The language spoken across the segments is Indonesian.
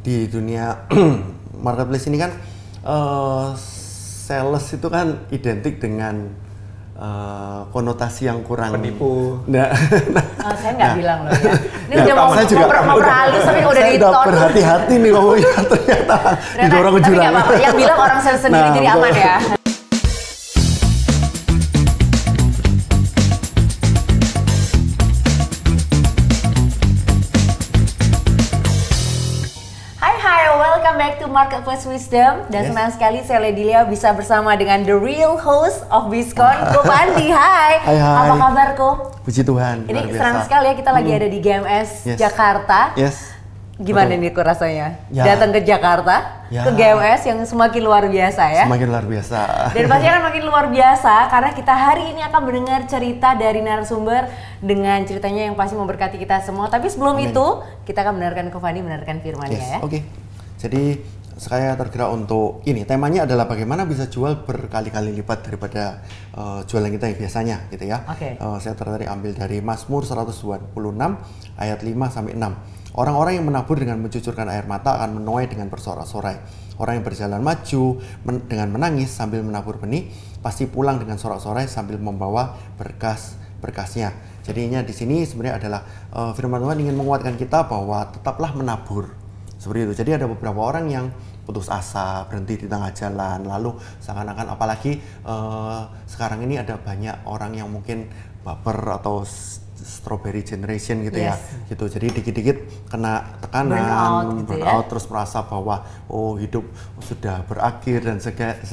di dunia marketplace ini kan sales itu kan identik dengan konotasi yang kurang penipu. Saya nggak bilang loh ya. Ini udah mau halus tapi udah saya diton. udah berhati-hati nih ngomongnya, ternyata didorong ke Tapi jurang. nggak apa-apa. Yang bilang orang sales sendiri jadi betul. aman ya. Welcome back to Marketplace Wisdom. Dan senang sekali saya Lady Lia bisa bersama dengan the real host of Bizcon, Ko Pandi. Hai. Hai. Apa kabar, Ko? Puji Tuhan. Ini senang sekali ya, kita lagi ada di GMS Jakarta. Gimana nih Ko rasanya? Datang ke Jakarta, ke GMS yang semakin luar biasa ya? Semakin luar biasa. Dan pasti akan makin luar biasa karena kita hari ini akan mendengar cerita dari narasumber dengan ceritanya yang pasti memberkati kita semua. Tapi sebelum itu, kita akan mendengarkan Ko Pandi mendengarkan firman-Nya ya. Oke. Jadi saya tergerak untuk ini, temanya adalah bagaimana bisa jual berkali-kali lipat daripada jualan kita yang biasanya gitu ya. Saya tertarik ambil dari Mazmur 126 ayat 5 sampai 6. Orang-orang yang menabur dengan mencucurkan air mata akan menuai dengan bersorak-sorai. Orang yang berjalan maju dengan menangis sambil menabur benih pasti pulang dengan sorak-sorai sambil membawa berkas-berkasnya. Jadinya di sini sebenarnya adalah firman Tuhan ingin menguatkan kita bahwa tetaplah menabur. Seperti itu. Jadi ada beberapa orang yang putus asa, berhenti di tengah jalan, lalu seakan-akan apalagi sekarang ini ada banyak orang yang mungkin baper atau strawberry generation gitu ya, gitu. Jadi dikit-dikit kena tekanan, burnout, terus merasa bahwa hidup sudah berakhir dan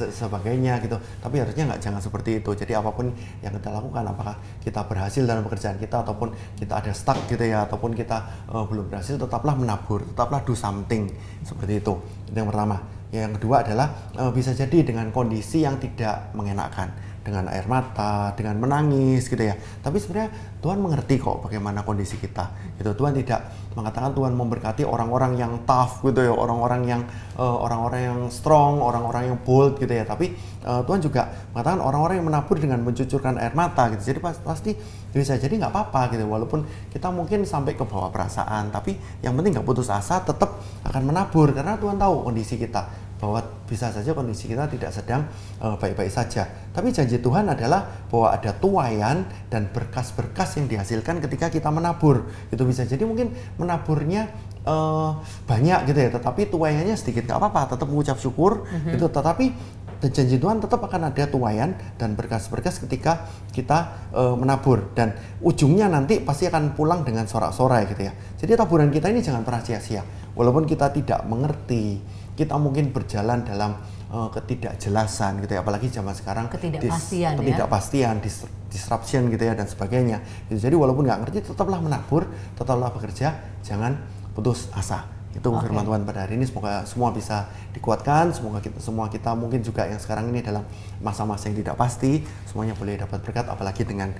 sebagainya gitu. Tapi harusnya jangan seperti itu. Jadi apapun yang kita lakukan, apakah kita berhasil dalam pekerjaan kita ataupun kita ada stuck gitu ya, ataupun kita belum berhasil, tetaplah menabur, tetaplah do something seperti itu. Itu yang pertama. Yang kedua adalah bisa jadi dengan kondisi yang tidak mengenakan, dengan air mata, dengan menangis gitu ya. Tapi sebenarnya Tuhan mengerti kok bagaimana kondisi kita. Gitu. Tuhan tidak mengatakan Tuhan memberkati orang-orang yang tough gitu ya, orang-orang yang strong, orang-orang yang bold gitu ya. Tapi Tuhan juga mengatakan orang-orang yang menabur dengan mencucurkan air mata gitu. Jadi pasti bisa jadi nggak apa-apa gitu. Walaupun kita mungkin sampai ke bawah perasaan, tapi yang penting nggak putus asa, tetap akan menabur karena Tuhan tahu kondisi kita. Bahwa bisa saja kondisi kita tidak sedang baik-baik saja. Tapi janji Tuhan adalah bahwa ada tuaian dan berkas-berkas yang dihasilkan ketika kita menabur. Itu bisa jadi mungkin menaburnya banyak gitu ya, tetapi tuaiannya sedikit nggak apa-apa, tetap mengucap syukur gitu. Tetapi janji Tuhan tetap akan ada tuaian dan berkas-berkas ketika kita menabur, dan ujungnya nanti pasti akan pulang dengan sorak-sorai gitu ya. Jadi taburan kita ini jangan pernah sia-sia. Walaupun kita tidak mengerti, kita mungkin berjalan dalam ketidakjelasan gitu ya, apalagi zaman sekarang ketidakpastian, disruption gitu ya dan sebagainya. Jadi walaupun nggak ngerti, tetaplah menabur, tetaplah bekerja, jangan putus asa. Itu firman Tuhan pada hari ini. Semoga semua bisa dikuatkan, semoga semua kita mungkin juga yang sekarang ini dalam masa-masa yang tidak pasti, semuanya boleh dapat berkat, apalagi dengan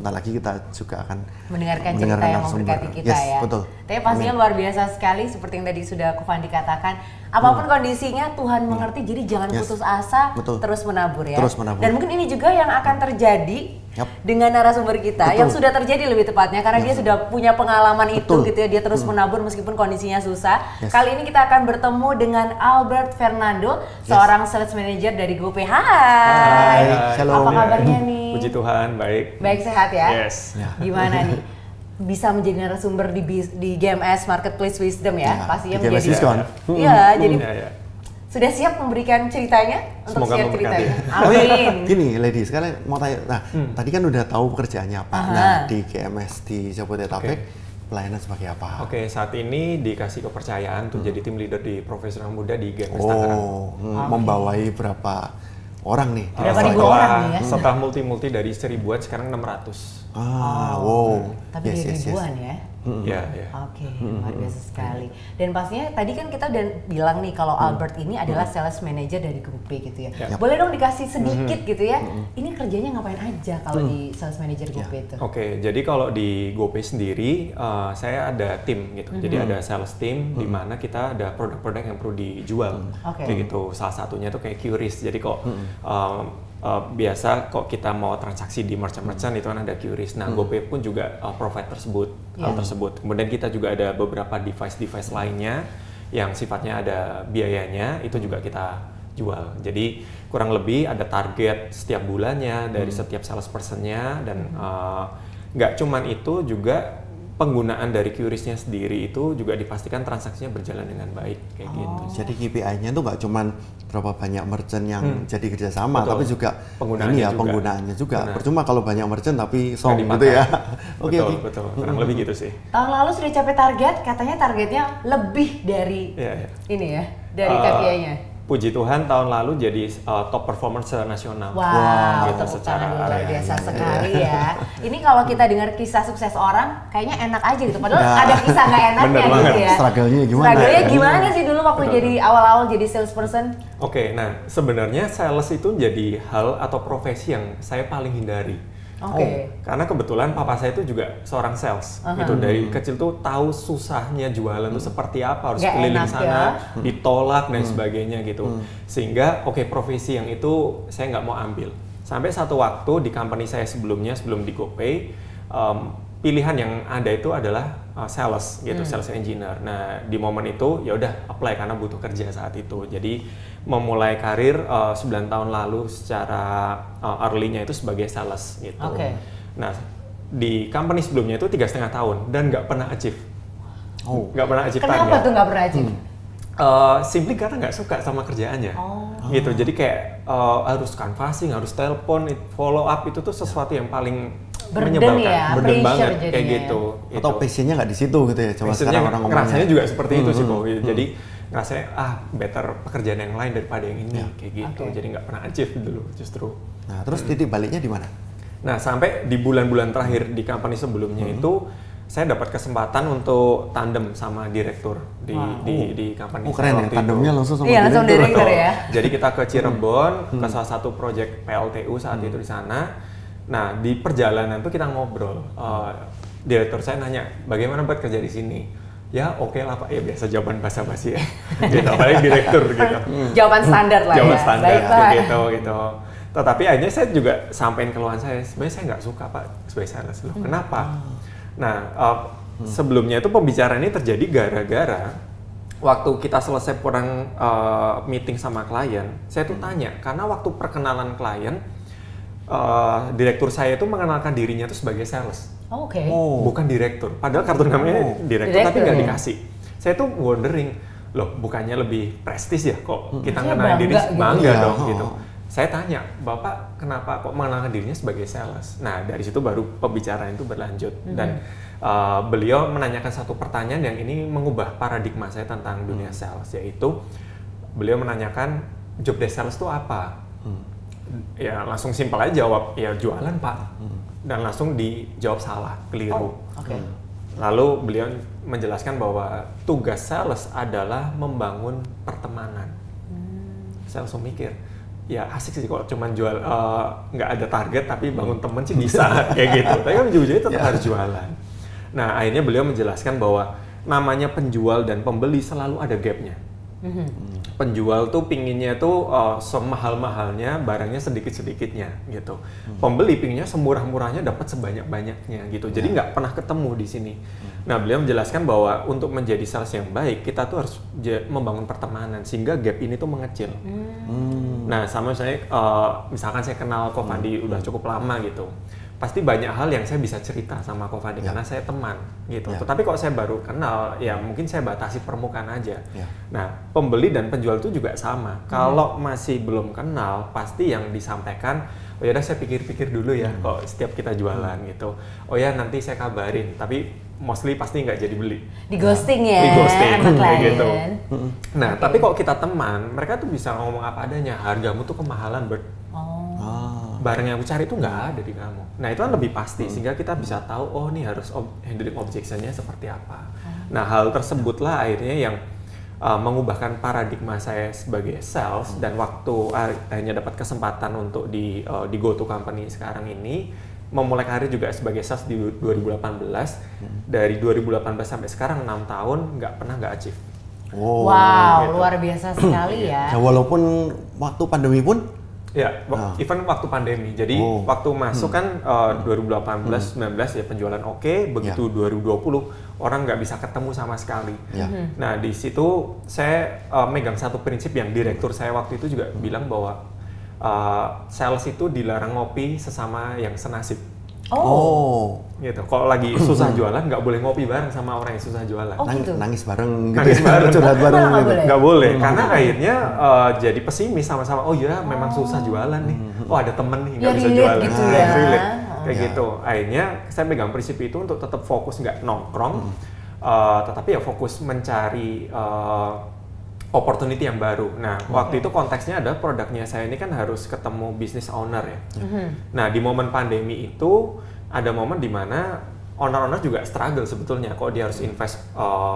nanti lagi kita juga akan mendengarkan cerita yang memberkati kita ya. Betul. Tapi pastinya luar biasa sekali, seperti yang tadi sudah Ko Pandi katakan, apapun kondisinya Tuhan mengerti, jadi jangan putus asa, terus menabur ya. Dan mungkin ini juga yang akan terjadi dengan narasumber kita, yang sudah terjadi lebih tepatnya, karena dia sudah punya pengalaman itu gitu ya, dia terus menabur meskipun kondisinya susah. Kali ini kita akan bertemu dengan Albert Fernando, seorang sales manager dari GoPay. Hai. Apa kabarnya nih? Puji Tuhan, baik. Baik, sehat ya? Yes. Gimana nih? Bisa menjadi narasumber di GMS Marketplace Wisdom ya? Pastinya menjadi Bizcon. Iya, jadi sudah siap memberikan ceritanya? Semoga untuk memberkati. Amin. Gini, Lady, sekalian mau tanya. Nah, tadi kan udah tahu pekerjaannya apa. Nah, di GMS di Jabodetabek, pelayanan sebagai apa? Oke, saat ini dikasih kepercayaan untuk jadi tim leader di profesional muda di GMS Tangerang. Membawai berapa orang nih? Berapa ribu orang nih ya? Setelah multi sekarang 600. Tapi ribuan ya? Iya. Oke, luar biasa sekali. Dan pastinya tadi kan kita udah bilang nih kalau Albert ini adalah sales manager dari GoPay gitu ya. Boleh dong dikasih sedikit gitu ya. Ini kerjanya ngapain aja kalau di sales manager GoPay itu? Oke, jadi kalau di GoPay sendiri saya ada tim gitu. Jadi ada sales team di mana kita ada produk-produk yang perlu dijual. Kayak gitu. Salah satunya tuh kayak QRIS. Jadi kok biasa kok kita mau transaksi di merchant-merchant itu kan ada QRIS. Nah, GoPay pun juga provide hal tersebut. Kemudian kita juga ada beberapa device lainnya yang sifatnya ada biayanya itu juga kita jual. Jadi kurang lebih ada target setiap bulannya dari setiap salespersonnya, dan nggak cuman itu, juga penggunaan dari QRIS-nya sendiri itu juga dipastikan transaksinya berjalan dengan baik kayak gitu. Jadi KPI-nya tuh nggak cuman berapa banyak merchant yang jadi kerjasama, tapi juga penggunaannya juga. Percuma kalau banyak merchant tapi song gitu ya. Betul. Kurang lebih gitu sih. Tahun lalu sudah capai target, katanya targetnya lebih dari ini ya, dari KPI-nya. Puji Tuhan tahun lalu jadi top performer nasional. Wow, gitu, secara luar biasa sekali ya. Ini kalau kita dengar kisah sukses orang, kayaknya enak aja gitu. Padahal ada kisah nggak enaknya gitu ya. Struggle-nya gimana? Struggle-nya gimana sih dulu waktu jadi awal-awal jadi salesperson? Oke, nah sebenarnya sales itu jadi hal atau profesi yang saya paling hindari. Karena kebetulan papa saya itu juga seorang sales, gitu. Dari kecil tuh tahu susahnya jualan tuh seperti apa, harus keliling sana, ditolak dan sebagainya gitu. Sehingga profesi yang itu saya nggak mau ambil. Sampai satu waktu di company saya sebelumnya, sebelum di GoPay, pilihan yang ada itu adalah sales gitu, sales engineer. Nah di momen itu ya udah apply karena butuh kerja saat itu. Jadi memulai karir 9 tahun lalu secara early-nya itu sebagai sales gitu. Nah di company sebelumnya itu 3,5 tahun dan nggak pernah achieve. Nggak pernah achieve. Kenapa tuh nggak pernah achieve? Simply karena nggak suka sama kerjaannya. Gitu. Jadi kayak harus canvassing, harus telepon, follow up, itu tuh sesuatu yang paling menyebalkan, burden banget kayak gitu. Atau passionnya nggak di situ gitu ya. Coba sekarang orang ngerasanya juga seperti itu sih kok. Jadi ngerasanya better pekerjaan yang lain daripada yang ini kayak gitu. Jadi nggak pernah achieve dulu justru. Nah terus titik baliknya di mana? Nah sampai di bulan-bulan terakhir di company sebelumnya itu saya dapat kesempatan untuk tandem sama direktur di company. Keren ya, tandemnya langsung sama langsung direktur ya. Jadi kita ke Cirebon, ke salah satu project PLTU saat itu di sana. Nah di perjalanan tuh kita ngobrol, direktur saya nanya bagaimana buat kerja di sini. Ya oke lah Pak, ya biasa jawaban basa-basi ya. Gitu, apalagi direktur gitu. Jawaban standar lah jawaban ya. Standar gitu. Tetapi akhirnya saya juga sampein keluhan saya, sebenarnya saya nggak suka Pak sebagai sales. Loh, kenapa? Nah sebelumnya itu pembicaraan ini terjadi gara-gara waktu kita selesai kurang meeting sama klien, saya tuh tanya, karena waktu perkenalan klien, direktur saya itu mengenalkan dirinya tuh sebagai sales. Bukan direktur. Padahal kartu namanya direktur tapi nggak dikasih. Saya tuh wondering, loh bukannya lebih prestis ya kok kita kenalin diri bangga dong gitu. Saya tanya, Bapak kenapa kok mengenalkan dirinya sebagai sales? Nah dari situ baru pembicaraan itu berlanjut dan beliau menanyakan satu pertanyaan yang ini mengubah paradigma saya tentang dunia sales, yaitu beliau menanyakan job desk sales itu apa? Ya langsung simpel aja jawab, ya jualan Pak. Dan langsung dijawab salah, keliru. Lalu beliau menjelaskan bahwa tugas sales adalah membangun pertemanan. Saya langsung mikir, ya asik sih kalau cuma jual, nggak ada target tapi bangun temen sih bisa kayak gitu. Tapi kan ujung-ujungnya tetap harus jualan. Nah akhirnya beliau menjelaskan bahwa namanya penjual dan pembeli selalu ada gapnya. Penjual tuh pinginnya tuh semahal-mahalnya, barangnya sedikit-sedikitnya gitu. Pembeli pinginnya semurah-murahnya, dapat sebanyak-banyaknya gitu. Jadi nggak pernah ketemu di sini. Nah beliau menjelaskan bahwa untuk menjadi sales yang baik, kita tuh harus membangun pertemanan sehingga gap ini tuh mengecil. Nah sama misalnya, misalkan saya kenal Ko Fandi udah cukup lama gitu. Pasti banyak hal yang saya bisa cerita sama Ko Fandi karena saya teman gitu. Tetapi kalau saya baru kenal, ya mungkin saya batasi permukaan aja. Nah, pembeli dan penjual itu juga sama. Kalau masih belum kenal, pasti yang disampaikan, oh ya udah saya pikir-pikir dulu ya, kok setiap kita jualan gitu. Oh ya nanti saya kabarin, tapi mostly pasti nggak jadi beli. Di ghosting ya, di ghosting kayak gitu. Nah, tapi kalau kita teman, mereka tuh bisa ngomong apa adanya. Hargamu tuh kemahalan, Bert. Barang yang aku cari itu nggak ada di kamu. Nah itu kan lebih pasti sehingga kita bisa tahu, oh nih harus handling objection-nya seperti apa. Nah hal tersebutlah akhirnya yang mengubahkan paradigma saya sebagai sales dan waktu akhirnya dapat kesempatan untuk di GoTo Company sekarang ini memulai karir juga sebagai sales di 2018. Dari 2018 sampai sekarang 6 tahun nggak pernah nggak achieve. Wow, gitu. Luar biasa sekali ya. Nah, walaupun waktu pandemi pun ya, even waktu pandemi. Jadi waktu masuk kan 2018-19 ya penjualan oke, begitu 2020, oh orang nggak bisa ketemu sama sekali. Nah di situ saya megang satu prinsip yang direktur saya waktu itu juga bilang bahwa sales itu dilarang ngopi sesama yang senasib. Gitu. Kalau lagi susah jualan nggak boleh ngopi bareng sama orang yang susah jualan. Gitu. Nangis bareng, nangis bareng, curhat bareng gitu. Nggak boleh, karena akhirnya jadi pesimis sama-sama. Oh ya, memang susah jualan nih. Oh ada temen nih nggak bisa jualan. Gitu Relate. Kayak gitu. Akhirnya saya pegang prinsip itu untuk tetap fokus nggak nongkrong, tetapi ya fokus mencari opportunity yang baru. Nah, waktu itu konteksnya adalah produknya saya ini kan harus ketemu business owner ya. Nah, di momen pandemi itu ada momen di mana owner-owner juga struggle sebetulnya. Kok dia harus invest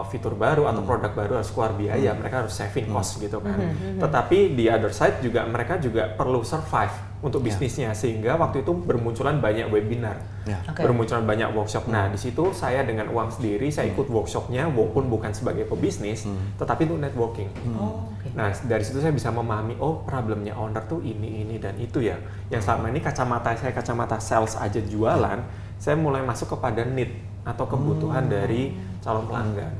fitur baru atau produk baru, harus keluar biaya, mereka harus saving cost gitu kan. Tetapi di other side juga mereka juga perlu survive untuk bisnisnya, sehingga waktu itu bermunculan banyak webinar, bermunculan banyak workshop. Nah di situ saya dengan uang sendiri saya ikut workshopnya, walaupun bukan sebagai pebisnis, tetapi untuk networking. Nah dari situ saya bisa memahami, oh problemnya owner tuh ini dan itu ya. Yang selama ini kacamata sales aja jualan, saya mulai masuk kepada need atau kebutuhan dari calon pelanggan.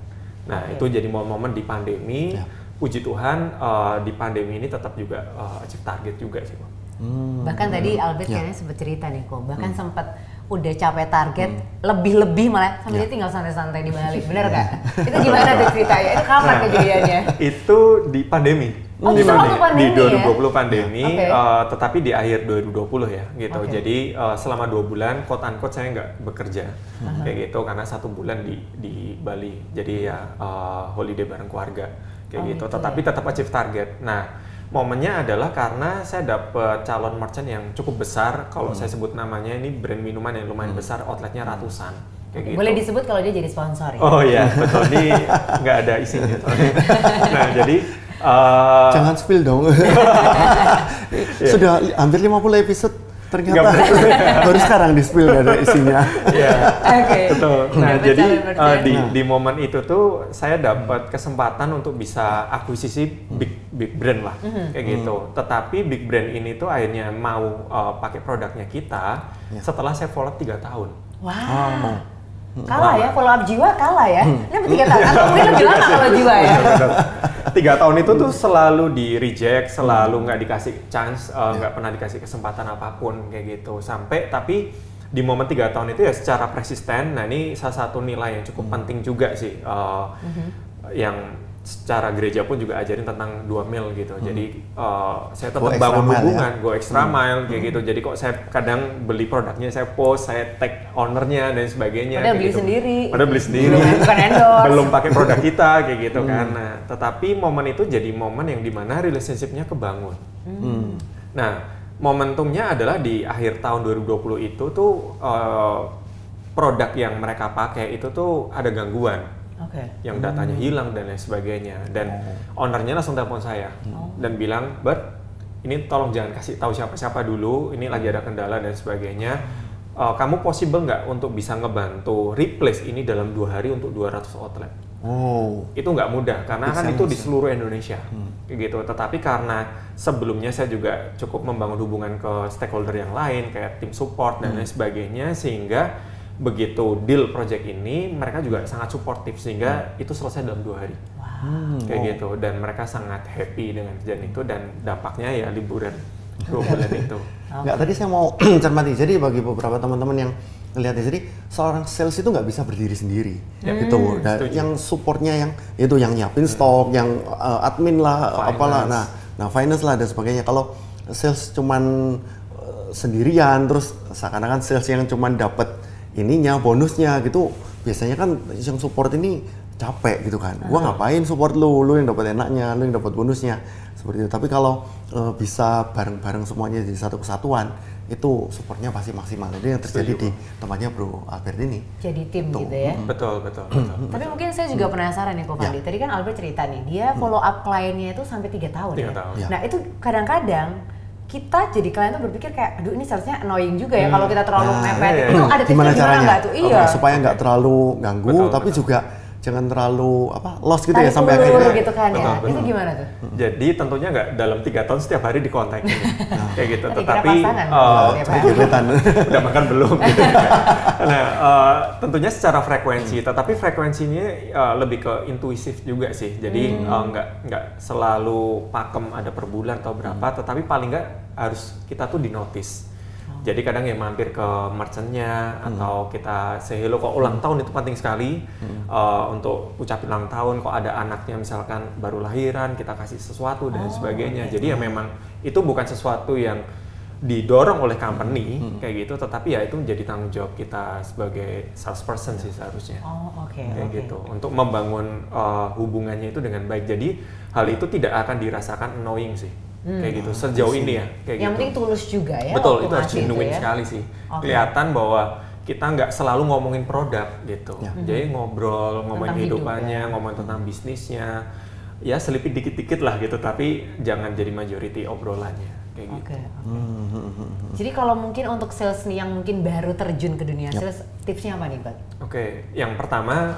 Nah itu jadi momen-momen di pandemi. Puji Tuhan di pandemi ini tetap juga achieve target juga sih, Pak. Bahkan tadi Albert kayaknya sempat cerita nih kok, bahkan sempat udah capai target lebih-lebih malah sampai dia tinggal santai-santai di Bali, bener nggak? Itu gimana tuh ceritanya? Itu kapan kejadiannya? Itu di pandemi. Di 2020 pandemi, tetapi di akhir 2020 ya gitu. Jadi selama 2 bulan quote-unquote saya nggak bekerja kayak gitu karena 1 bulan di Bali. Jadi ya holiday bareng keluarga kayak gitu. Tetapi tetap achieve target. Nah momennya adalah karena saya dapat calon merchant yang cukup besar. Kalau saya sebut namanya, ini brand minuman yang lumayan besar, outletnya ratusan. Kayak gitu. Boleh disebut kalau dia jadi sponsor ya? Oh iya, betul. Ini nggak ada isinya. Nah jadi jangan spill dong. Sudah hampir 50 episode ternyata baru sekarang di spill gak ada isinya. Betul. Nah jadi di momen itu tuh saya dapat kesempatan untuk bisa akuisisi big brand lah kayak gitu. Tetapi big brand ini tuh akhirnya mau pakai produknya kita setelah saya follow up 3 tahun. Wow. Kalah ya, follow up jiwa kalah ya. Ini 3 tahun atau mungkin lebih lama kalau jiwa ya. 3 tahun itu tuh selalu di reject, selalu nggak dikasih chance, nggak pernah dikasih kesempatan apapun kayak gitu. Sampai tapi di momen 3 tahun itu ya secara persisten. Nah ini salah satu nilai yang cukup penting juga sih, yang secara gereja pun juga ajarin tentang 2 mil gitu. Jadi saya tetap bangun hubungan, go extra mile kayak gitu. Jadi kok saya kadang beli produknya, saya post, saya tag ownernya dan sebagainya. Padahal beli gitu. sendiri. Padahal beli sendiri. Bukan endorse. Belum pakai produk kita kayak gitu kan. Nah, tetapi momen itu jadi momen yang dimana relationship-nya kebangun. Nah, momentumnya adalah di akhir tahun 2020 itu tuh produk yang mereka pakai itu tuh ada gangguan. Yang datanya hilang dan lain sebagainya, dan ownernya langsung telepon saya dan bilang, Bert, ini tolong jangan kasih tahu siapa-siapa dulu, ini lagi ada kendala dan sebagainya. Kamu possible nggak untuk bisa ngebantu replace ini dalam 2 hari untuk 200 outlet? Itu nggak mudah karena kan itu di seluruh Indonesia kayak gitu. Tetapi karena sebelumnya saya juga cukup membangun hubungan ke stakeholder yang lain kayak tim support dan lain sebagainya, sehingga begitu deal project ini mereka juga sangat suportif sehingga itu selesai dalam 2 hari. Kayak gitu, dan mereka sangat happy dengan kejadian itu dan dampaknya ya liburan 2 bulan itu. Nggak, tadi saya mau cermati, jadi bagi beberapa teman-teman yang melihatnya, jadi seorang sales itu nggak bisa berdiri sendiri gitu. Yang supportnya yang itu yang nyiapin stok, yang admin lah, finance. Apalah, nah finance lah dan sebagainya. Kalau sales cuman sendirian, terus seakan-akan sales yang cuman dapat ininya, bonusnya gitu, biasanya kan yang support ini capek gitu kan. Gua ngapain support lu yang dapat enaknya, lu yang dapat bonusnya, seperti itu. Tapi kalau bisa bareng-bareng semuanya jadi satu kesatuan, itu supportnya pasti maksimal. Jadi yang terjadi di tempatnya Bro Albert ini. Jadi tim gitu ya. Betul. Tapi mungkin saya juga penasaran nih Ko Fandi. Tadi kan Albert cerita nih, dia follow up kliennya itu sampai 3 tahun 3 tahun. Nah itu kadang-kadang kita jadi klien tuh berpikir kayak, aduh ini seharusnya annoying juga ya kalau kita terlalu mepet. Itu ada tips gimana caranya nggak tuh? Supaya nggak terlalu ganggu, betul. Juga jangan terlalu lost gitu ya sampai akhirnya gitu kan ya. Itu gimana tuh? Jadi tentunya nggak dalam 3 tahun setiap hari di kontak kayak gitu. Tetapi udah makan belum gitu. Nah, tentunya secara frekuensi, tetapi frekuensinya lebih ke intuisif juga sih. Jadi nggak selalu pakem ada per bulan atau berapa, tetapi paling nggak harus kita tuh di notice. Jadi kadang ya mampir ke merchantnya atau kita say hello, kok ulang tahun itu penting sekali untuk ucapin ulang tahun, kok ada anaknya misalkan baru lahiran kita kasih sesuatu dan sebagainya. Jadi ya memang itu bukan sesuatu yang didorong oleh company kayak gitu, tetapi ya itu menjadi tanggung jawab kita sebagai salesperson sih seharusnya. Kayak gitu untuk membangun hubungannya itu dengan baik. Jadi hal itu tidak akan dirasakan annoying sih. Kayak gitu sejauh ini ya kayak yang penting tulus juga ya. Betul, itu harus genuine sekali sih. Kelihatan bahwa kita nggak selalu ngomongin produk gitu. Jadi ngomongin kehidupannya, ngomongin tentang bisnisnya, ya selipit dikit-dikit lah gitu, tapi jangan jadi majority obrolannya kayak gitu. Jadi kalau mungkin untuk sales nih yang mungkin baru terjun ke dunia sales, tipsnya apa nih, Bang? Yang pertama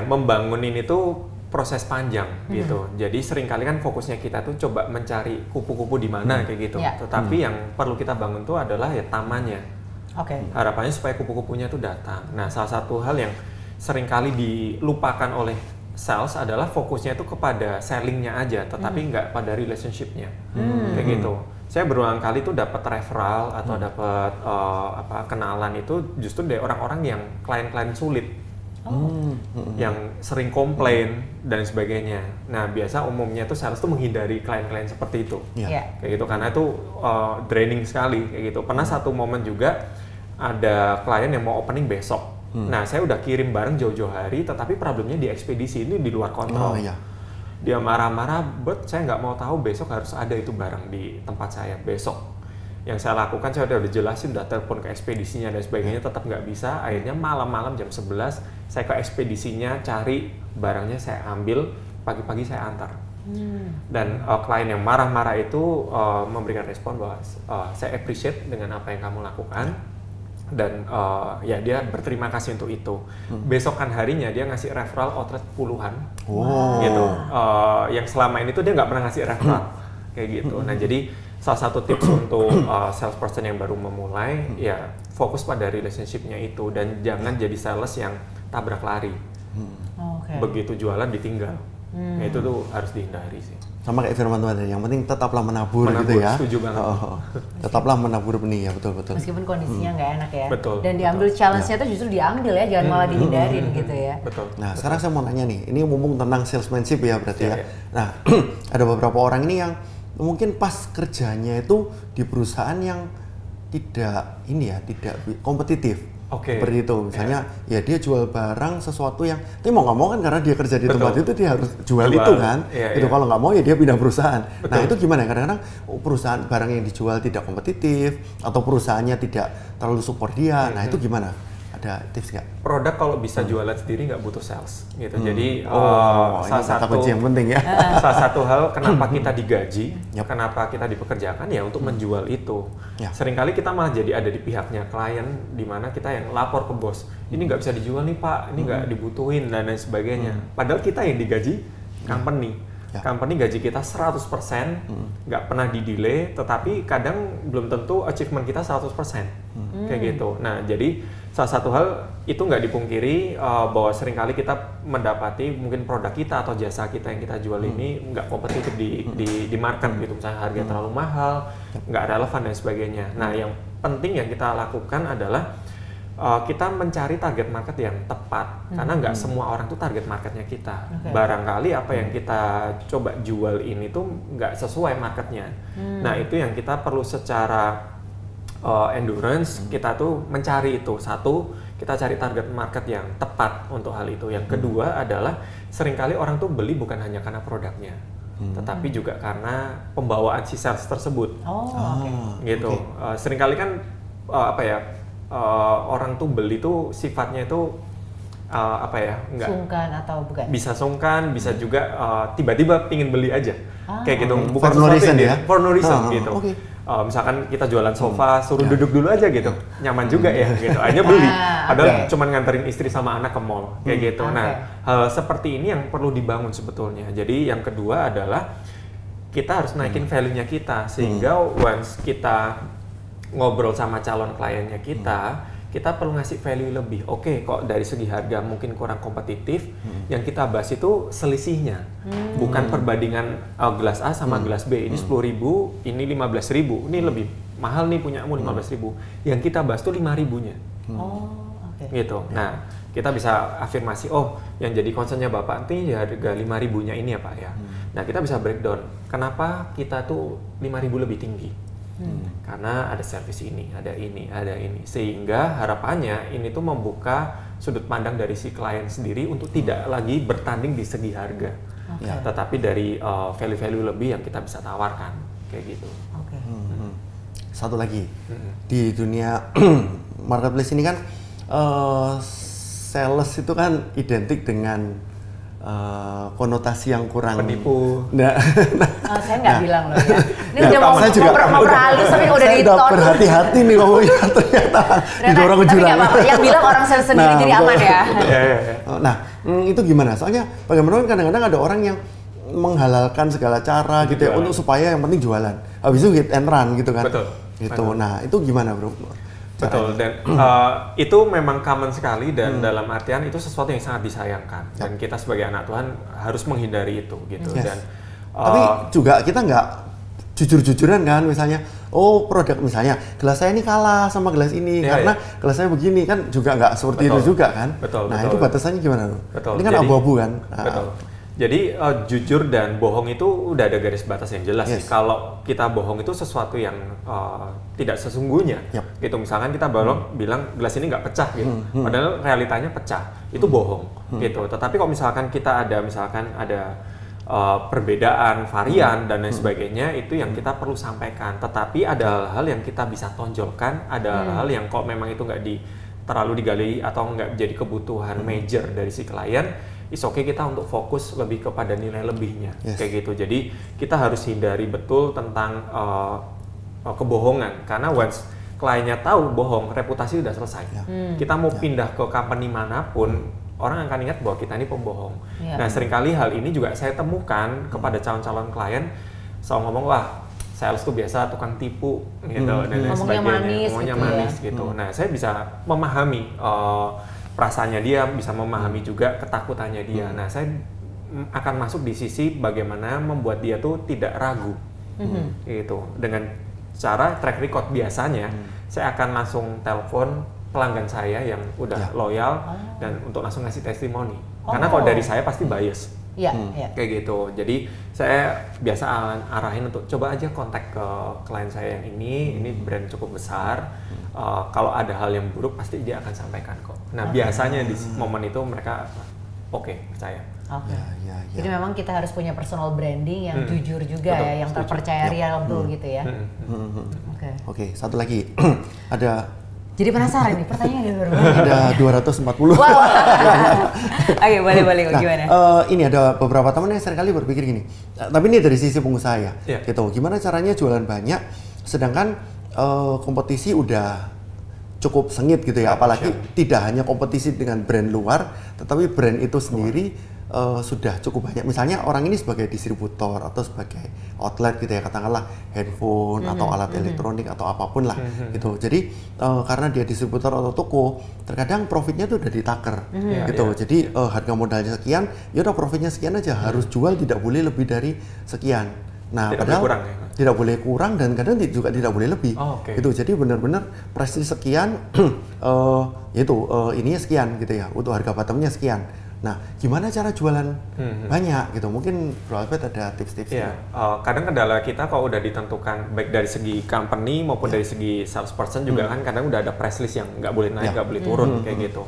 membangun ini tuh proses panjang gitu. Jadi seringkali kan fokusnya kita tuh coba mencari kupu-kupu di mana kayak gitu. Tetapi yang perlu kita bangun tuh adalah ya tamannya. Harapannya supaya kupu-kupunya tuh datang. Nah, salah satu hal yang seringkali dilupakan oleh sales adalah fokusnya itu kepada sellingnya aja, tetapi nggak pada relationshipnya. Kayak gitu. Saya berulang kali tuh dapat referral atau dapat kenalan itu justru dari orang-orang yang klien-klien sulit. Yang sering komplain dan sebagainya. Nah, biasa umumnya tuh sales tuh menghindari klien-klien seperti itu. Kayak gitu karena itu draining sekali kayak gitu. Pernah satu momen juga ada klien yang mau opening besok. Nah, saya udah kirim barang jauh-jauh hari, tetapi problemnya di ekspedisi ini di luar kontrol. Dia marah-marah, "But saya nggak mau tahu, besok harus ada itu barang di tempat saya besok." Yang saya lakukan, saya udah jelasin, udah telepon ke ekspedisinya dan sebagainya, tetap nggak bisa. Akhirnya malam-malam jam 11 saya ke ekspedisinya cari barangnya, saya ambil, pagi-pagi saya antar. Dan klien yang marah-marah itu memberikan respon bahwa saya appreciate dengan apa yang kamu lakukan dan ya dia berterima kasih untuk itu. Besokan harinya dia ngasih referral outlet puluhan gitu. Yang selama ini tuh dia nggak pernah ngasih referral kayak gitu. Nah, jadi salah satu tips untuk salesperson yang baru memulai ya fokus pada relationship-nya itu dan jangan jadi sales yang tabrak lari. Begitu jualan ditinggal. Nah, itu tuh harus dihindari sih. Sama kayak firman Tuhan, yang penting tetaplah menabur gitu ya. Setuju banget. Tetaplah menabur benih ya, betul. Meskipun kondisinya nggak enak ya. Betul. Dan diambil challenge-nya tuh justru diambil ya, jangan malah dihindarin gitu ya. Betul. Nah, sekarang saya mau nanya nih, ini ngomong tentang salesmanship ya berarti ya. Nah, ada beberapa orang ini yang mungkin pas kerjanya itu di perusahaan yang tidak kompetitif. Seperti itu, misalnya ya dia jual barang sesuatu yang, tapi mau nggak mau kan karena dia kerja di tempat itu dia harus jual itu kan. Itu kalau nggak mau ya dia pindah perusahaan. Nah, itu gimana? Kadang-kadang perusahaan barang yang dijual tidak kompetitif atau perusahaannya tidak terlalu support dia. Nah, itu gimana? Ada tips nggak? Produk kalau bisa jualan sendiri nggak butuh sales gitu. Jadi salah satu kunci yang penting ya. Salah satu hal kenapa kita digaji, kenapa kita dipekerjakan ya untuk menjual itu. Seringkali kita malah jadi ada di pihaknya klien, di mana kita yang lapor ke bos, ini nggak bisa dijual nih Pak, ini nggak dibutuhin dan lain sebagainya. Padahal kita yang digaji company. Company gaji kita 100%, nggak pernah di-delay, tetapi kadang belum tentu achievement kita 100%. Kayak gitu. Nah, jadi salah satu hal itu nggak dipungkiri bahwa seringkali kita mendapati mungkin produk kita atau jasa kita yang kita jual ini nggak kompetitif di market gitu, misalnya harga terlalu mahal, nggak relevan dan sebagainya. Nah, yang penting yang kita lakukan adalah kita mencari target market yang tepat, karena nggak semua orang tuh target marketnya kita. Barangkali apa yang kita coba jual ini tuh nggak sesuai marketnya. Nah, itu yang kita perlu secara endurance, kita tuh mencari itu. Satu, kita cari target market yang tepat untuk hal itu. Yang kedua adalah seringkali orang tuh beli bukan hanya karena produknya, tetapi juga karena pembawaan si sales tersebut. Gitu. Seringkali kan orang tuh beli tuh sifatnya itu nggak sungkan atau bukan? Bisa sungkan, bisa juga tiba-tiba pingin beli aja. Kayak gitu, bukan for no reason ya? For no reason gitu. misalkan kita jualan sofa, suruh duduk dulu aja gitu, nyaman juga ya gitu, aja beli. Padahal cuman nganterin istri sama anak ke mall kayak gitu. Nah, hal seperti ini yang perlu dibangun sebetulnya. Jadi yang kedua adalah kita harus naikin value-nya kita, sehingga once kita ngobrol sama calon kliennya kita perlu ngasih value lebih. Oke, kok dari segi harga mungkin kurang kompetitif, yang kita bahas itu selisihnya. Bukan perbandingan gelas A sama gelas B. Ini 10.000, ini 15.000. Ini lebih mahal nih punyamu 15.000. Yang kita bahas tuh 5.000-nya. Gitu. Nah, kita bisa afirmasi, oh yang jadi concernnya Bapak nanti ya harga 5.000-nya ini ya Pak ya. Nah, kita bisa breakdown. Kenapa kita tuh 5.000 lebih tinggi? Karena ada servis ini, ada ini, sehingga harapannya ini tuh membuka sudut pandang dari si klien sendiri untuk tidak lagi bertanding di segi harga, tetapi dari value-value lebih yang kita bisa tawarkan kayak gitu. Satu lagi di dunia marketplace ini kan sales itu kan identik dengan konotasi yang kurang penipu. Saya nggak bilang loh ya. Ini udah mau perhalus tapi udah diton. Berhati-hati nih ngomongnya ternyata didorong ke jurang. Yang bilang orang sales sendiri jadi aman ya. Nah, itu gimana? Soalnya bagaimana kadang-kadang ada orang yang menghalalkan segala cara gitu ya untuk supaya yang penting jualan. Habis itu hit and run gitu kan. Betul. Gitu. Nah, itu gimana, Bro? Betul, dan itu memang common sekali dan dalam artian itu sesuatu yang sangat disayangkan dan kita sebagai anak Tuhan harus menghindari itu gitu. Dan tapi juga kita nggak jujur-jujuran kan, misalnya produk misalnya gelas saya ini kalah sama gelas ini karena gelas saya begini kan, juga nggak seperti itu juga kan. Nah itu batasannya gimana? Ini kan abu-abu kan. Betul. Jadi jujur dan bohong itu udah ada garis batas yang jelas sih. Kalau kita bohong itu sesuatu yang tidak sesungguhnya. Gitu, misalkan kita bilang gelas ini nggak pecah gitu, padahal realitanya pecah, itu bohong gitu. Tetapi kalau misalkan kita ada perbedaan varian dan lain sebagainya, itu yang kita perlu sampaikan. Tetapi ada hal-hal yang kita bisa tonjolkan, ada hal-hal yang kok memang itu nggak terlalu digali atau nggak jadi kebutuhan major dari si klien. It's okay kita untuk fokus lebih kepada nilai lebihnya, kayak gitu. Jadi kita harus hindari betul tentang kebohongan, karena once kliennya tahu bohong, reputasi udah selesai. Kita mau pindah ke company manapun, orang akan ingat bahwa kita ini pembohong. Nah, seringkali hal ini juga saya temukan kepada calon-calon klien, selalu ngomong, wah sales tuh biasa tukang tipu gitu dan lain sebagainya, ngomongnya manis gitu. Nah, saya bisa memahami perasaannya dia, bisa memahami juga ketakutannya dia. Nah, saya akan masuk di sisi bagaimana membuat dia tuh tidak ragu, gitu. Dengan cara track record biasanya, saya akan langsung telepon pelanggan saya yang udah loyal dan untuk langsung ngasih testimoni. Karena kalau dari saya pasti bias, kayak gitu. Jadi saya biasa arahin untuk coba aja kontak ke klien saya yang ini brand cukup besar. Kalau ada hal yang buruk pasti dia akan sampaikan kok. Nah biasanya di momen itu mereka percaya. Jadi memang kita harus punya personal branding yang jujur juga, yang terpercaya reliable gitu ya. Oke, satu lagi ada. Jadi penasaran nih, pertanyaan baru. Ada 240. Oke, boleh gimana? Ini ada beberapa teman yang seringkali berpikir gini. Tapi ini dari sisi pengusaha ya. Gitu. Gimana caranya jualan banyak sedangkan kompetisi udah cukup sengit gitu ya, apalagi tidak hanya kompetisi dengan brand luar, tetapi brand itu sendiri sudah cukup banyak. Misalnya orang ini sebagai distributor atau sebagai outlet gitu ya, katakanlah handphone atau alat elektronik atau apapun lah gitu. Jadi karena dia distributor atau toko, terkadang profitnya tuh udah ditaker gitu. Jadi harga modalnya sekian, ya udah profitnya sekian aja, harus jual tidak boleh lebih dari sekian. Nah, padahal tidak boleh kurang dan kadang juga tidak boleh lebih. Gitu. Jadi benar-benar prestasi sekian, ininya sekian gitu ya, untuk harga bottomnya sekian. Nah, gimana cara jualan banyak gitu? Mungkin Bro Albert ada tips-tipsnya? Kadang kendala kita kalau udah ditentukan baik dari segi company maupun dari segi salesperson juga kan kadang udah ada price list yang nggak boleh naik, nggak boleh turun kayak gitu.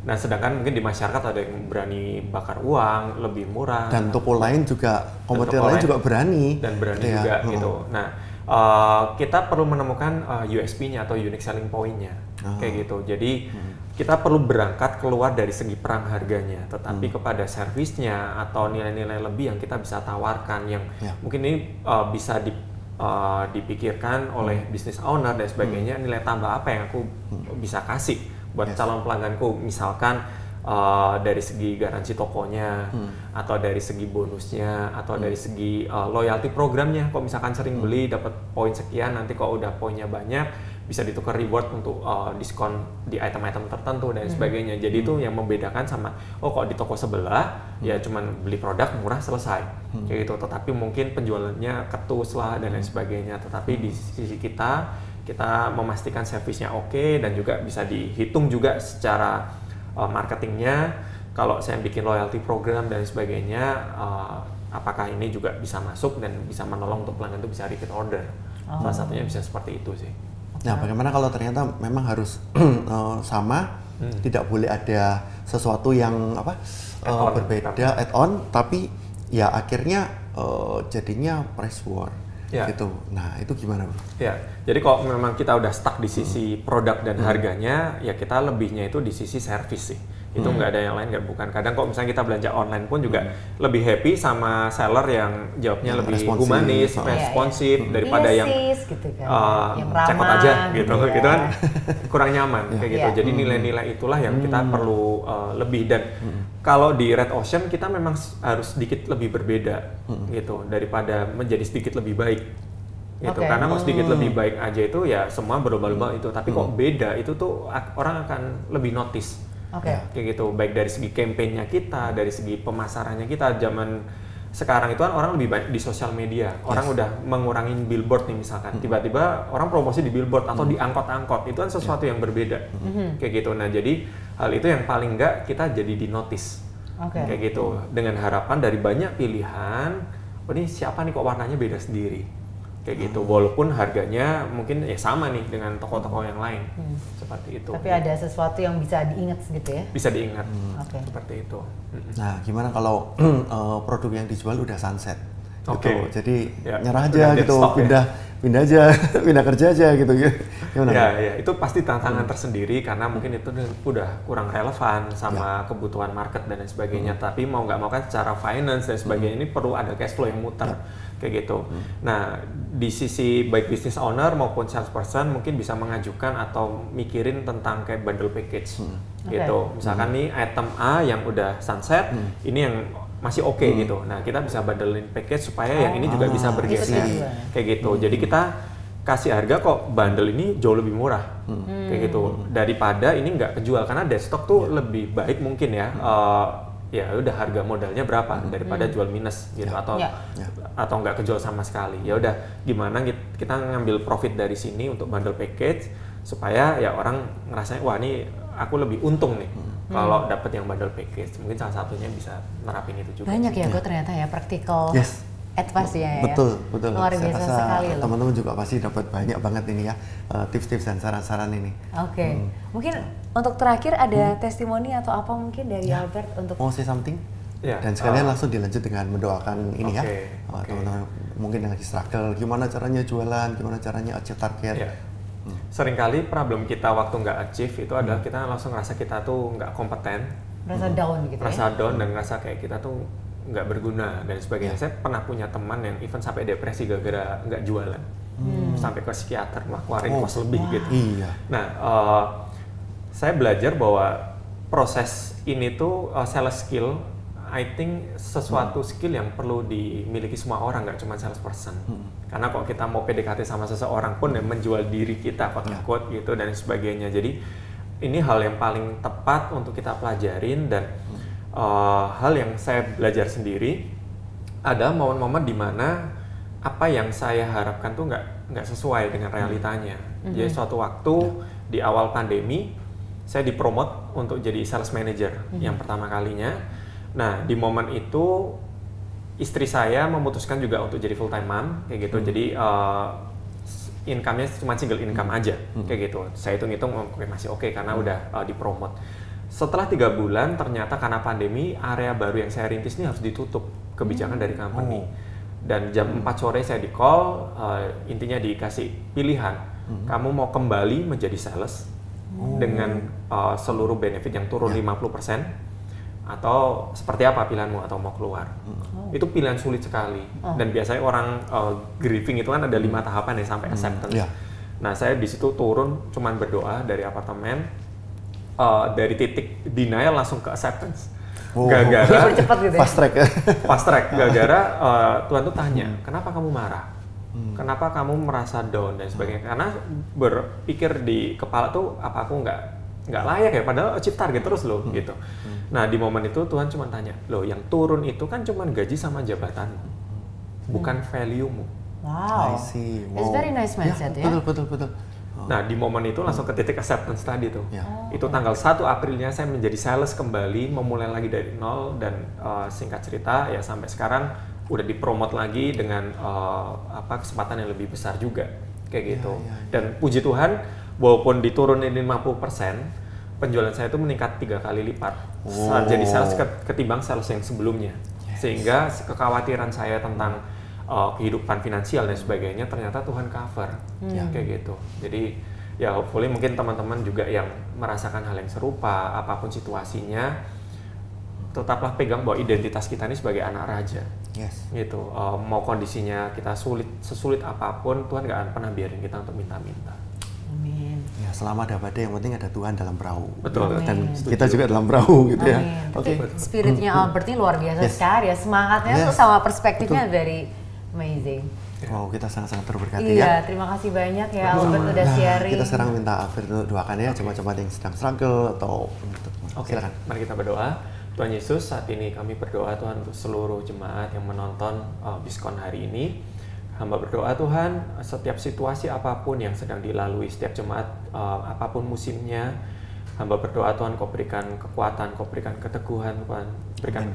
Nah, sedangkan mungkin di masyarakat ada yang berani bakar uang lebih murah. Dan toko lain juga, kompetitor lain juga berani. Dan berani juga gitu. Nah, kita perlu menemukan USP-nya atau unique selling point-nya kayak gitu. Jadi kita perlu berangkat keluar dari segi perang harganya, tetapi kepada servisnya atau nilai-nilai lebih yang kita bisa tawarkan yang mungkin ini bisa dipikirkan oleh business owner dan sebagainya, nilai tambah apa yang aku bisa kasih buat calon pelangganku, misalkan dari segi garansi tokonya, atau dari segi bonusnya, atau dari segi loyalty programnya. Kok misalkan sering beli dapat poin sekian, nanti kalau udah poinnya banyak bisa ditukar reward untuk diskon di item-item tertentu dan sebagainya. Jadi itu yang membedakan sama kalau di toko sebelah ya cuman beli produk murah selesai kayak gitu. Tetapi mungkin penjualannya ketus lah dan lain sebagainya. Tetapi di sisi kita memastikan servisnya oke, dan juga bisa dihitung juga secara marketingnya. Kalau saya bikin loyalty program dan sebagainya, apakah ini juga bisa masuk dan bisa menolong untuk pelanggan itu bisa repeat order. Salah satunya bisa seperti itu sih. Nah, bagaimana kalau ternyata memang harus sama, tidak boleh ada sesuatu yang berbeda, add-on, tapi ya akhirnya jadinya price war. Gitu. Nah, itu gimana, Bro? Ya, jadi kalau memang kita udah stuck di sisi produk dan harganya, ya kita lebihnya itu di sisi service sih. Itu nggak ada yang lain, nggak bukan. Kadang kok misalnya kita belanja online pun juga lebih happy sama seller yang jawabnya lebih humanis, responsif daripada yang gitu kan. Yang cekot aja gitu, gitu kan kurang nyaman kayak gitu. Jadi nilai-nilai itulah yang kita perlu lebih, dan kalau di Red Ocean kita memang harus sedikit lebih berbeda gitu daripada menjadi sedikit lebih baik gitu. Karena kalau sedikit lebih baik aja itu ya semua berlomba-lomba itu, tapi kok beda itu tuh orang akan lebih notice. Kayak gitu, baik dari segi campaign-nya kita, dari segi pemasarannya kita. Zaman sekarang itu kan orang lebih banyak di sosial media, orang udah mengurangin billboard nih misalkan, tiba-tiba orang promosi di billboard atau di angkot-angkot, itu kan sesuatu yang berbeda, kayak gitu. Nah jadi hal itu yang paling enggak kita jadi di notice, kayak gitu, dengan harapan dari banyak pilihan, ini siapa nih kok warnanya beda sendiri. Kayak gitu, walaupun harganya mungkin ya sama nih dengan toko-toko yang lain, seperti itu. Tapi ada sesuatu yang bisa diingat gitu ya? Bisa diingat, seperti itu. Nah, gimana kalau produk yang dijual udah sunset? Gitu. Jadi nyerah aja gitu, pindah aja, pindah kerja aja gitu. Gimana? Ya, itu pasti tantangan tersendiri karena mungkin itu udah kurang relevan sama kebutuhan market dan lain sebagainya. Tapi mau nggak mau kan secara finance dan sebagainya ini perlu ada cash flow yang muter. Kayak gitu. Nah, di sisi baik business owner maupun salesperson mungkin bisa mengajukan atau mikirin tentang kayak bundle package gitu. Misalkan nih item A yang udah sunset, ini yang masih oke gitu. Nah, kita bisa bundlein package supaya yang ini juga bisa bergeser. Kayak gitu. Jadi kita kasih harga kok bundle ini jauh lebih murah. Kayak gitu. Daripada ini nggak kejual, karena dead stock tuh lebih baik mungkin ya. Ya udah harga modalnya berapa daripada jual minus gitu, atau nggak kejual sama sekali. Ya udah gimana kita ngambil profit dari sini untuk bundle package supaya ya orang ngerasain wah ini aku lebih untung nih kalau dapat yang bundle package. Mungkin salah satunya bisa nerapin itu juga. Banyak ya gue ternyata ya practical advice ya. Betul. Luar biasa sekali loh. Teman-teman juga pasti dapat banyak banget ini ya tips-tips dan saran-saran ini. Mungkin untuk terakhir ada testimoni atau apa mungkin dari Albert untuk mau say something? Dan sekalian langsung dilanjut dengan mendoakan ini ya. Teman-teman mungkin yang lagi struggle, gimana caranya jualan, gimana caranya achieve target. Seringkali problem kita waktu nggak achieve itu adalah kita langsung ngerasa kita tuh nggak kompeten. Rasa down gitu Rasa down dan ngerasa kayak kita tuh nggak berguna dan sebagainya. Saya pernah punya teman yang even sampai depresi gara-gara nggak jualan, sampai ke psikiater keluarin kos lebih gitu. Nah, saya belajar bahwa proses ini tuh sales skill, I think sesuatu skill yang perlu dimiliki semua orang, nggak cuma salesperson. Karena kalau kita mau PDKT sama seseorang pun yang menjual diri kita, quote-unquote gitu dan sebagainya. Jadi ini hal yang paling tepat untuk kita pelajarin, dan hal yang saya belajar sendiri ada momen-momen di mana apa yang saya harapkan tuh nggak sesuai dengan realitanya. Jadi suatu waktu di awal pandemi saya dipromot untuk jadi sales manager yang pertama kalinya. Nah, di momen itu istri saya memutuskan juga untuk jadi full time mom kayak gitu. Jadi income-nya cuma single income aja kayak gitu. Saya hitung-hitung masih oke karena udah dipromot. Setelah 3 bulan ternyata karena pandemi area baru yang saya rintis ini harus ditutup kebijakan dari company. Dan jam 4 sore saya di call, intinya dikasih pilihan, kamu mau kembali menjadi sales dengan seluruh benefit yang turun 50%, atau seperti apa pilihanmu, atau mau keluar. Itu pilihan sulit sekali. Dan biasanya orang grieving itu kan ada 5 tahapan ya sampai acceptance. Nah, saya di situ turun cuman berdoa dari apartemen, dari titik denial langsung ke acceptance. Gara-gara gitu fast track. Fast track. Gara-gara Tuhan tuh tanya, kenapa kamu marah? Kenapa kamu merasa down dan sebagainya? Karena berpikir di kepala tuh, apa aku nggak layak ya? Padahal achieve target terus loh gitu. Nah, di momen itu Tuhan cuma tanya, loh yang turun itu kan cuma gaji sama jabatanmu, bukan value-mu. Wow. I see. Wow. It's very nice mindset ya. Betul. Nah, di momen itu langsung ke titik acceptance tadi tuh. Itu tanggal 1 Aprilnya saya menjadi sales kembali, memulai lagi dari nol, dan singkat cerita ya sampai sekarang udah dipromot lagi dengan kesempatan yang lebih besar juga kayak gitu. Dan puji Tuhan, walaupun diturunin 50%, penjualan saya itu meningkat 3 kali lipat saat jadi sales ketimbang sales yang sebelumnya. Sehingga kekhawatiran saya tentang kehidupan finansial dan sebagainya ternyata Tuhan cover kayak gitu. Jadi ya hopefully mungkin teman-teman juga yang merasakan hal yang serupa, apapun situasinya, tetaplah pegang bahwa identitas kita ini sebagai anak raja. Gitu. Mau kondisinya kita sesulit apapun, Tuhan gak akan pernah biarin kita untuk minta-minta. Amin. Ya, selama ada badai yang penting ada Tuhan dalam perahu. Betul. Dan kita juga dalam perahu gitu ya. Oke. Spiritnya Albert ini luar biasa sekali ya. Semangatnya tuh sama perspektifnya very amazing. Wow, kita sangat-sangat terberkati ya. Iya, terima kasih banyak ya Albert udah sharing. Kita sekarang minta Albert untuk doakan ya, jemaat-jemaat yang sedang struggle atau silakan. Mari kita berdoa. Tuhan Yesus, saat ini kami berdoa Tuhan untuk seluruh jemaat yang menonton Biskon hari ini. Hamba berdoa Tuhan, setiap situasi apapun yang sedang dilalui setiap jemaat, apapun musimnya, hamba berdoa Tuhan, Kau berikan kekuatan, Kau berikan keteguhan Tuhan, berikan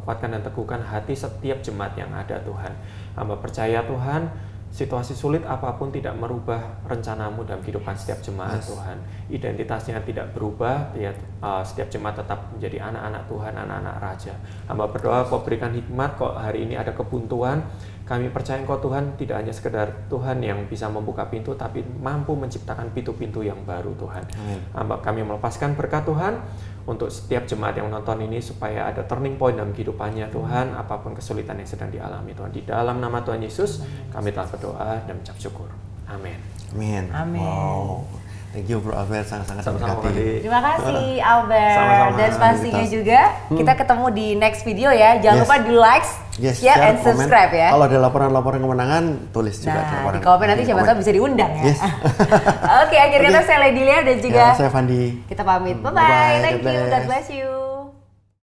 kuatkan dan teguhkan hati setiap jemaat yang ada Tuhan. Hamba percaya Tuhan, situasi sulit apapun tidak merubah rencanamu dalam kehidupan setiap jemaat Tuhan. Identitasnya tidak berubah, ya, setiap jemaat tetap menjadi anak-anak Tuhan, anak-anak Raja. Hamba berdoa Kau berikan hikmat, Kau hari ini ada kebuntuan. Kami percaya Engkau Tuhan tidak hanya sekedar Tuhan yang bisa membuka pintu, tapi mampu menciptakan pintu-pintu yang baru Tuhan. Kami melepaskan berkat Tuhan untuk setiap jemaat yang menonton ini supaya ada turning point dalam kehidupannya Tuhan, apapun kesulitan yang sedang dialami Tuhan. Di dalam nama Tuhan Yesus kami telah berdoa dan mengucap syukur. Amin. Wow. Thank you Bro Albert, sangat-sangat terberkati. Terima kasih Albert. Sama-sama. Dan pastinya juga kita ketemu di next video ya. Jangan lupa di like, share, and subscribe ya. Kalau ada laporan-laporan kemenangan, tulis juga. Nah, di komen nanti siapa tahu bisa diundang ya. Oke, akhirnya saya Lady Lea dan juga saya Fandi. Kita pamit. Bye-bye. Thank you. God bless you.